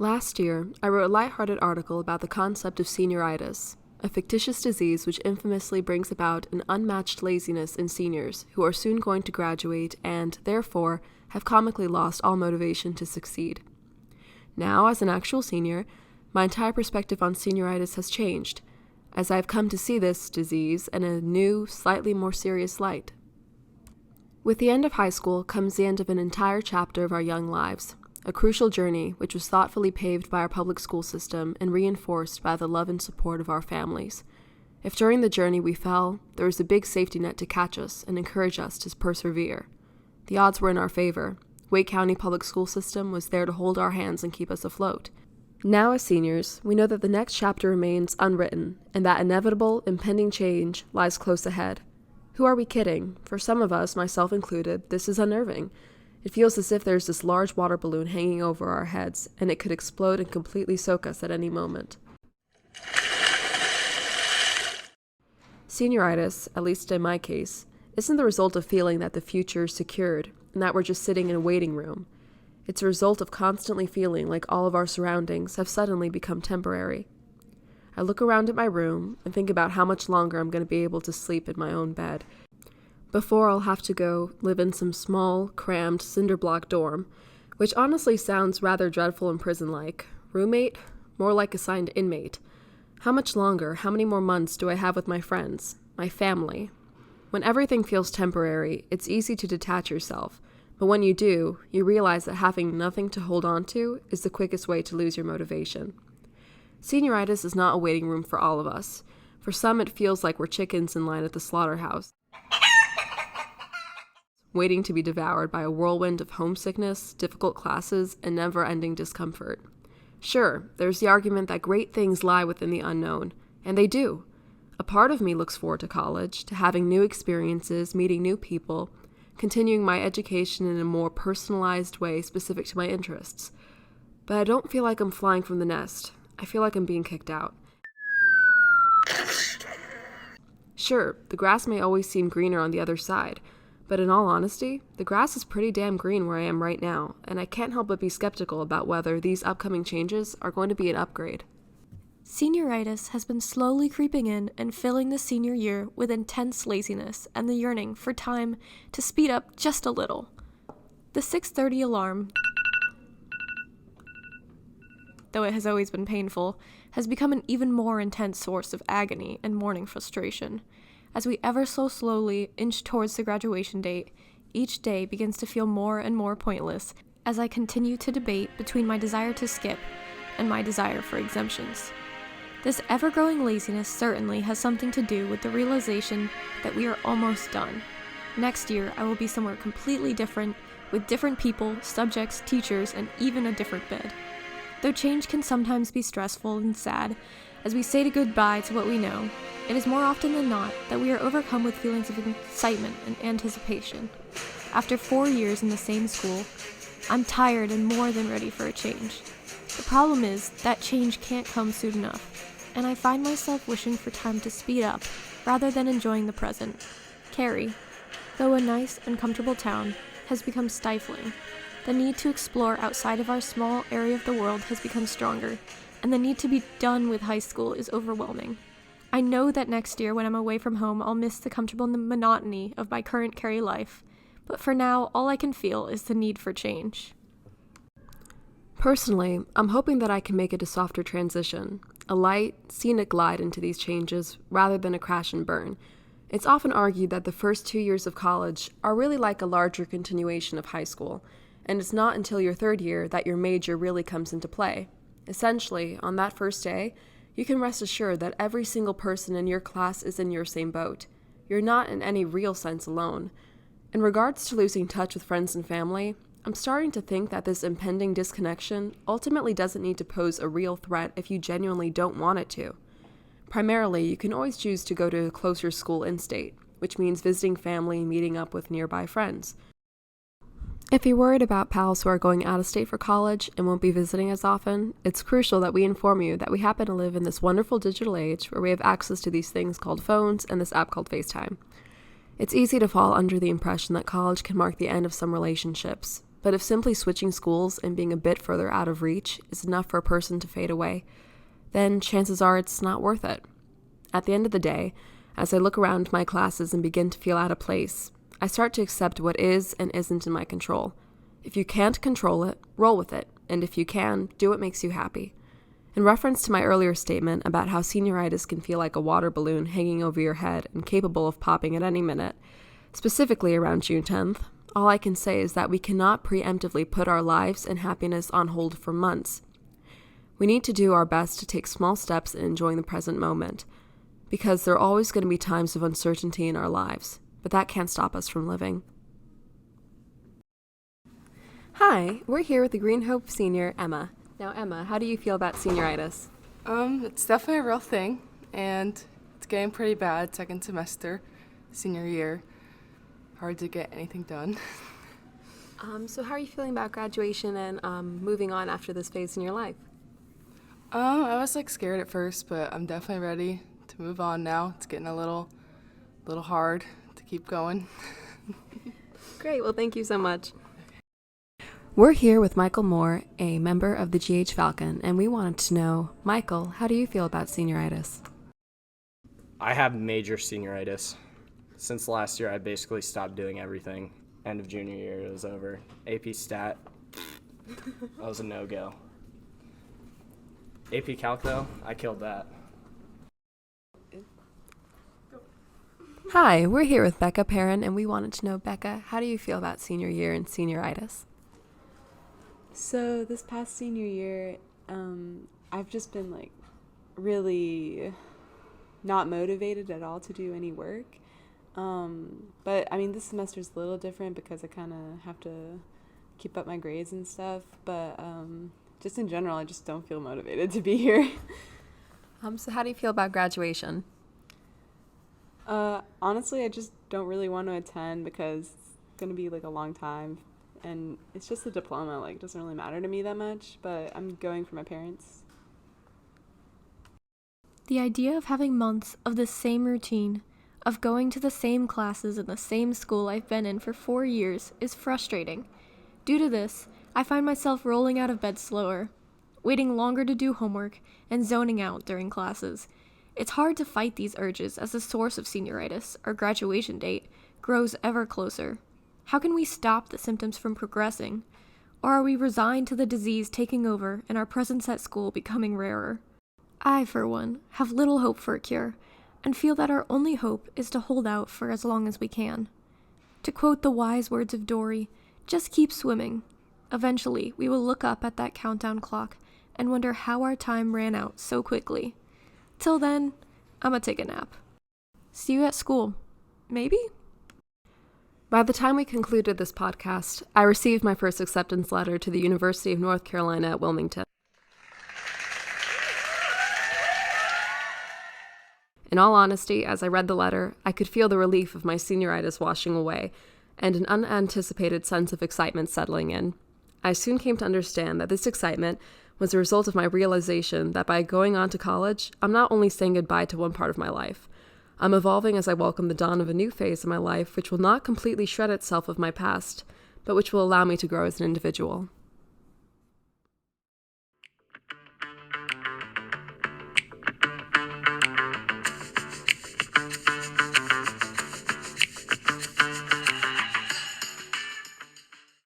Last year, I wrote a lighthearted article about the concept of senioritis, a fictitious disease which infamously brings about an unmatched laziness in seniors who are soon going to graduate and, therefore, have comically lost all motivation to succeed. Now, as an actual senior, my entire perspective on senioritis has changed, as I have come to see this disease in a new, slightly more serious light. With the end of high school comes the end of an entire chapter of our young lives, a crucial journey which was thoughtfully paved by our public school system and reinforced by the love and support of our families. If during the journey we fell, there was a big safety net to catch us and encourage us to persevere. The odds were in our favor. Wake County Public School System was there to hold our hands and keep us afloat. Now as seniors, we know that the next chapter remains unwritten and that inevitable, impending change lies close ahead. Who are we kidding? For some of us, myself included, this is unnerving. It feels as if there's this large water balloon hanging over our heads, and it could explode and completely soak us at any moment. Senioritis, at least in my case, isn't the result of feeling that the future is secured and that we're just sitting in a waiting room. It's a result of constantly feeling like all of our surroundings have suddenly become temporary. I look around at my room and think about how much longer I'm going to be able to sleep in my own bed before I'll have to go live in some small, crammed, cinder-block dorm, which honestly sounds rather dreadful and prison-like. Roommate? More like assigned inmate. How much longer, how many more months do I have with my friends, my family? When everything feels temporary, it's easy to detach yourself, but when you do, you realize that having nothing to hold on to is the quickest way to lose your motivation. Senioritis is not a waiting room for all of us. For some, it feels like we're chickens in line at the slaughterhouse, waiting to be devoured by a whirlwind of homesickness, difficult classes, and never-ending discomfort. Sure, there's the argument that great things lie within the unknown, and they do. A part of me looks forward to college, to having new experiences, meeting new people, continuing my education in a more personalized way specific to my interests. But I don't feel like I'm flying from the nest. I feel like I'm being kicked out. Sure, the grass may always seem greener on the other side, but in all honesty, the grass is pretty damn green where I am right now, and I can't help but be skeptical about whether these upcoming changes are going to be an upgrade. Senioritis has been slowly creeping in and filling the senior year with intense laziness and the yearning for time to speed up just a little. The 6:30 alarm, though it has always been painful, has become an even more intense source of agony and morning frustration. As we ever so slowly inch towards the graduation date, each day begins to feel more and more pointless as I continue to debate between my desire to skip and my desire for exemptions. This ever-growing laziness certainly has something to do with the realization that we are almost done. Next year, I will be somewhere completely different, with different people, subjects, teachers, and even a different bed. Though change can sometimes be stressful and sad, as we say goodbye to what we know, it is more often than not that we are overcome with feelings of excitement and anticipation. After 4 years in the same school, I'm tired and more than ready for a change. The problem is that change can't come soon enough, and I find myself wishing for time to speed up rather than enjoying the present. Cary, though a nice and comfortable town, has become stifling. The need to explore outside of our small area of the world has become stronger, and the need to be done with high school is overwhelming. I know that next year when I'm away from home, I'll miss the comfortable monotony of my current Cary life, but for now, all I can feel is the need for change. Personally, I'm hoping that I can make it a softer transition, a light, scenic glide into these changes rather than a crash and burn. It's often argued that the first 2 years of college are really like a larger continuation of high school, and it's not until your third year that your major really comes into play. Essentially, on that first day, you can rest assured that every single person in your class is in your same boat. You're not in any real sense alone. In regards to losing touch with friends and family, I'm starting to think that this impending disconnection ultimately doesn't need to pose a real threat if you genuinely don't want it to. Primarily, you can always choose to go to a closer school in-state, which means visiting family and meeting up with nearby friends. If you're worried about pals who are going out of state for college and won't be visiting as often, it's crucial that we inform you that we happen to live in this wonderful digital age where we have access to these things called phones and this app called FaceTime. It's easy to fall under the impression that college can mark the end of some relationships, but if simply switching schools and being a bit further out of reach is enough for a person to fade away, then chances are it's not worth it. At the end of the day, as I look around my classes and begin to feel out of place, I start to accept what is and isn't in my control. If you can't control it, roll with it, and if you can, do what makes you happy. In reference to my earlier statement about how senioritis can feel like a water balloon hanging over your head and capable of popping at any minute, specifically around June 10th, all I can say is that we cannot preemptively put our lives and happiness on hold for months. We need to do our best to take small steps in enjoying the present moment, because there are always going to be times of uncertainty in our lives, but that can't stop us from living. Hi, we're here with the Green Hope senior, Emma. Now, Emma, how do you feel about senioritis? It's definitely a real thing, and it's getting pretty bad second semester, senior year. Hard to get anything done. So how are you feeling about graduation and moving on after this phase in your life? I was scared at first, but I'm definitely ready to move on now. It's getting a little hard to keep going. Great, well, thank you so much. We're here with Michael Moore, a member of the GH Falcon, and we wanted to know, Michael, how do you feel about senioritis? I have major senioritis. Since last year, I basically stopped doing everything. End of junior year, it was over. AP Stat, that was a no-go. AP Calc, though, I killed that. Hi, we're here with Becca Perrin, and we wanted to know, Becca, how do you feel about senior year and senioritis? So this past senior year, I've just been really not motivated at all to do any work. But I mean, this semester's a little different because I kind of have to keep up my grades and stuff. But just in general, I just don't feel motivated to be here. So how do you feel about graduation? Honestly, I just don't really want to attend because it's gonna be a long time. And it's just a diploma, it doesn't really matter to me that much, but I'm going for my parents. The idea of having months of the same routine, of going to the same classes in the same school I've been in for 4 years, is frustrating. Due to this, I find myself rolling out of bed slower, waiting longer to do homework, and zoning out during classes. It's hard to fight these urges as the source of senioritis, our graduation date, grows ever closer. How can we stop the symptoms from progressing? Or are we resigned to the disease taking over and our presence at school becoming rarer? I, for one, have little hope for a cure, and feel that our only hope is to hold out for as long as we can. To quote the wise words of Dory, just keep swimming. Eventually, we will look up at that countdown clock and wonder how our time ran out so quickly. Till then, I'ma take a nap. See you at school. Maybe? By the time we concluded this podcast, I received my first acceptance letter to the University of North Carolina at Wilmington. In all honesty, as I read the letter, I could feel the relief of my senioritis washing away, and an unanticipated sense of excitement settling in. I soon came to understand that this excitement was a result of my realization that by going on to college, I'm not only saying goodbye to one part of my life. I'm evolving as I welcome the dawn of a new phase in my life, which will not completely shred itself of my past, but which will allow me to grow as an individual.